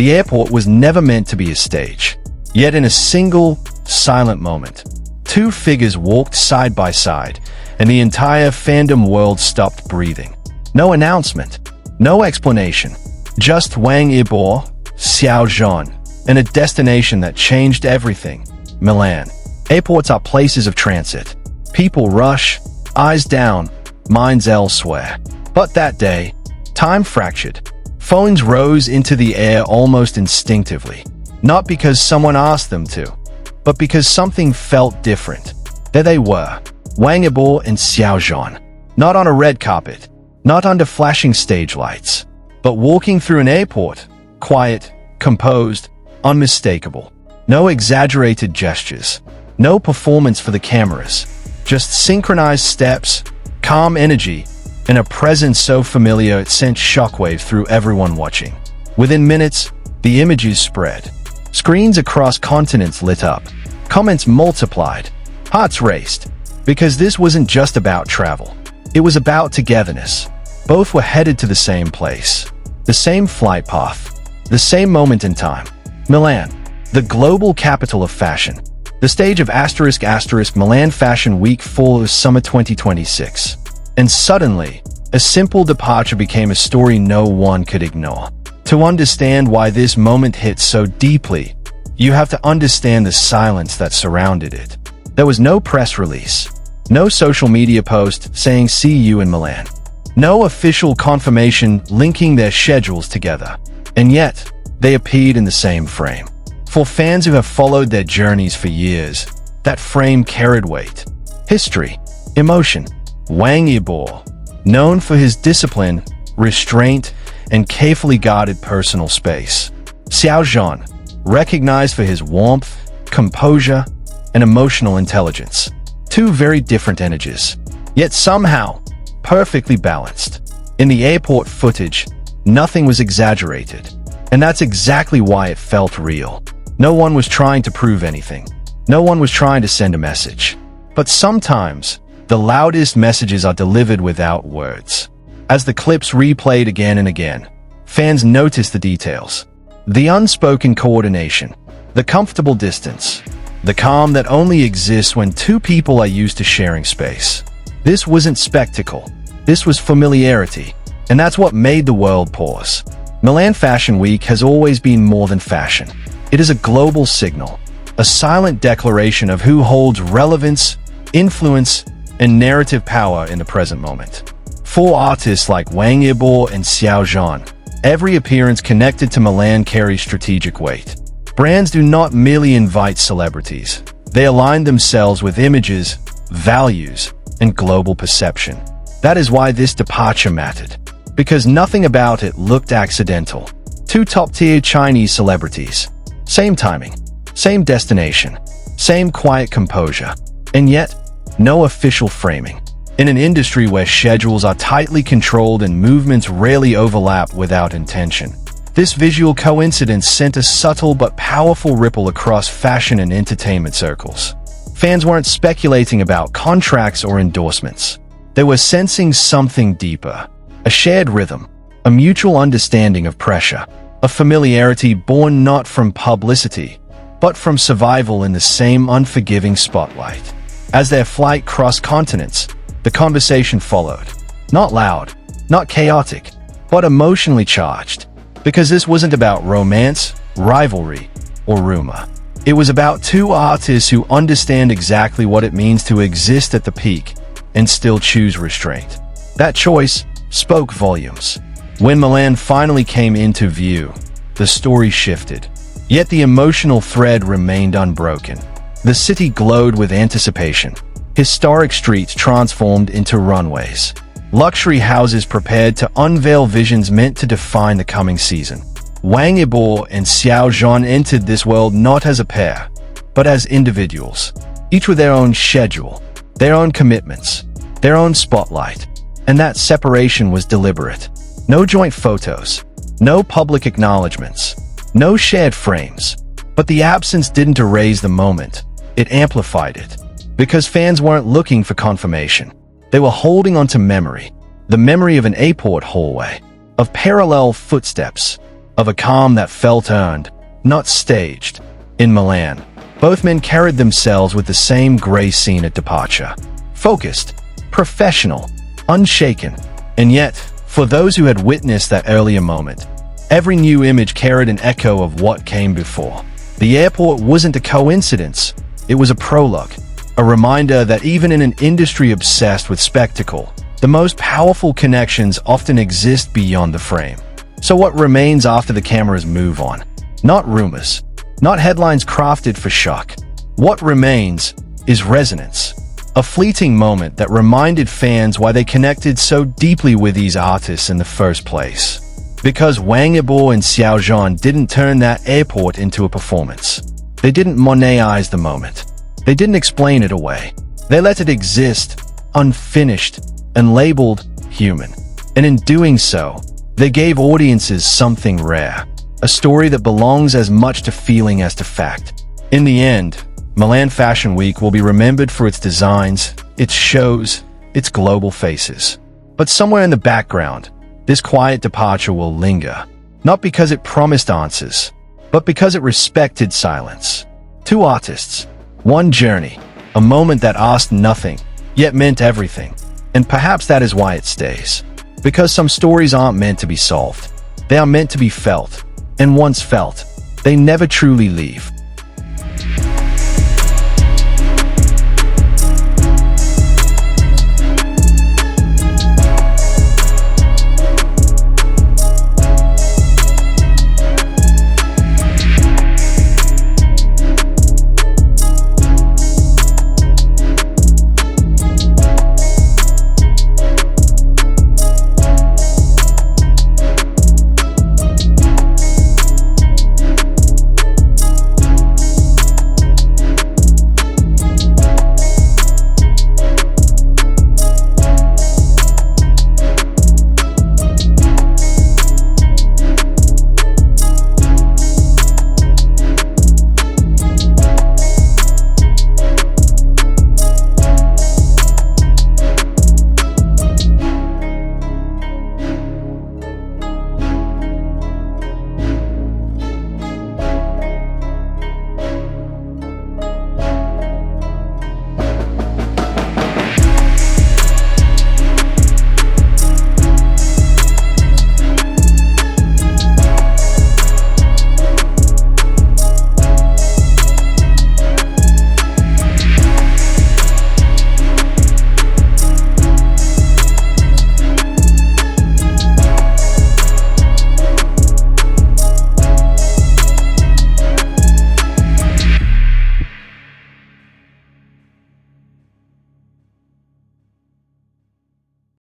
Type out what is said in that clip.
The airport was never meant to be a stage. Yet in a single, silent moment, two figures walked side by side, and the entire fandom world stopped breathing. No announcement, no explanation, just Wang Yibo, Xiao Zhan, and a destination that changed everything: Milan. Airports are places of transit. People rush, eyes down, minds elsewhere. But that day, time fractured. Phones rose into the air almost instinctively. Not because someone asked them to, but because something felt different. There they were, Wang Yibo and Xiao Zhan. Not on a red carpet, not under flashing stage lights, but walking through an airport, quiet, composed, unmistakable. No exaggerated gestures, no performance for the cameras, just synchronized steps, calm energy, and a presence so familiar it sent shockwaves through everyone watching. Within minutes, the images spread. Screens across continents lit up. Comments multiplied. Hearts raced. Because this wasn't just about travel. It was about togetherness. Both were headed to the same place. The same flight path. The same moment in time. Milan, the global capital of fashion. The stage of *** Milan Fashion Week Fall of Summer 2026. And suddenly, a simple departure became a story no one could ignore. To understand why this moment hit so deeply, you have to understand the silence that surrounded it. There was no press release, no social media post saying "see you in Milan," no official confirmation linking their schedules together. And yet, they appeared in the same frame. For fans who have followed their journeys for years, that frame carried weight. History, emotion. Wang Yibo, known for his discipline, restraint, and carefully guarded personal space. Xiao Zhan, recognized for his warmth, composure, and emotional intelligence. Two very different energies, yet somehow perfectly balanced. In the airport footage, nothing was exaggerated, and that's exactly why it felt real. No one was trying to prove anything. No one was trying to send a message. But sometimes, the loudest messages are delivered without words. As the clips replayed again and again, fans noticed the details. The unspoken coordination, the comfortable distance, the calm that only exists when two people are used to sharing space. This wasn't spectacle. This was familiarity. And that's what made the world pause. Milan Fashion Week has always been more than fashion. It is a global signal, a silent declaration of who holds relevance, influence, and narrative power in the present moment. For artists like Wang Yibo and Xiao Zhan, every appearance connected to Milan carries strategic weight. Brands do not merely invite celebrities. They align themselves with images, values, and global perception. That is why this departure mattered. Because nothing about it looked accidental. Two top-tier Chinese celebrities. Same timing, same destination, same quiet composure. And yet, no official framing. In an industry where schedules are tightly controlled and movements rarely overlap without intention, this visual coincidence sent a subtle but powerful ripple across fashion and entertainment circles. Fans weren't speculating about contracts or endorsements. They were sensing something deeper. A shared rhythm, a mutual understanding of pressure, a familiarity born not from publicity, but from survival in the same unforgiving spotlight. As their flight crossed continents, the conversation followed. Not loud, not chaotic, but emotionally charged. Because this wasn't about romance, rivalry, or rumor. It was about two artists who understand exactly what it means to exist at the peak and still choose restraint. That choice spoke volumes. When Milan finally came into view, the story shifted. Yet the emotional thread remained unbroken. The city glowed with anticipation. Historic streets transformed into runways. Luxury houses prepared to unveil visions meant to define the coming season. Wang Yibo and Xiao Zhan entered this world not as a pair, but as individuals, each with their own schedule, their own commitments, their own spotlight. And that separation was deliberate. No joint photos, no public acknowledgements, no shared frames. But the absence didn't erase the moment, it amplified it. Because fans weren't looking for confirmation. They were holding onto memory. The memory of an airport hallway, of parallel footsteps, of a calm that felt earned, not staged. In Milan, both men carried themselves with the same grace seen at departure. Focused, professional, unshaken. And yet, for those who had witnessed that earlier moment, every new image carried an echo of what came before. The airport wasn't a coincidence. It was a prologue, a reminder that even in an industry obsessed with spectacle, the most powerful connections often exist beyond the frame. So what remains after the cameras move on? Not rumors, not headlines crafted for shock. What remains is resonance, a fleeting moment that reminded fans why they connected so deeply with these artists in the first place. Because Wang Yibo and Xiao Zhan didn't turn that airport into a performance. They didn't Monetize the moment. They didn't explain it away. They let it exist, unfinished, and labeled human. And in doing so, they gave audiences something rare, a story that belongs as much to feeling as to fact. In the end, Milan Fashion Week will be remembered for its designs, its shows, its global faces. But somewhere in the background, this quiet departure will linger, not because it promised answers, but because it respected silence. Two artists, one journey, a moment that asked nothing, yet meant everything. And perhaps that is why it stays. Because some stories aren't meant to be solved. They are meant to be felt. And once felt, they never truly leave.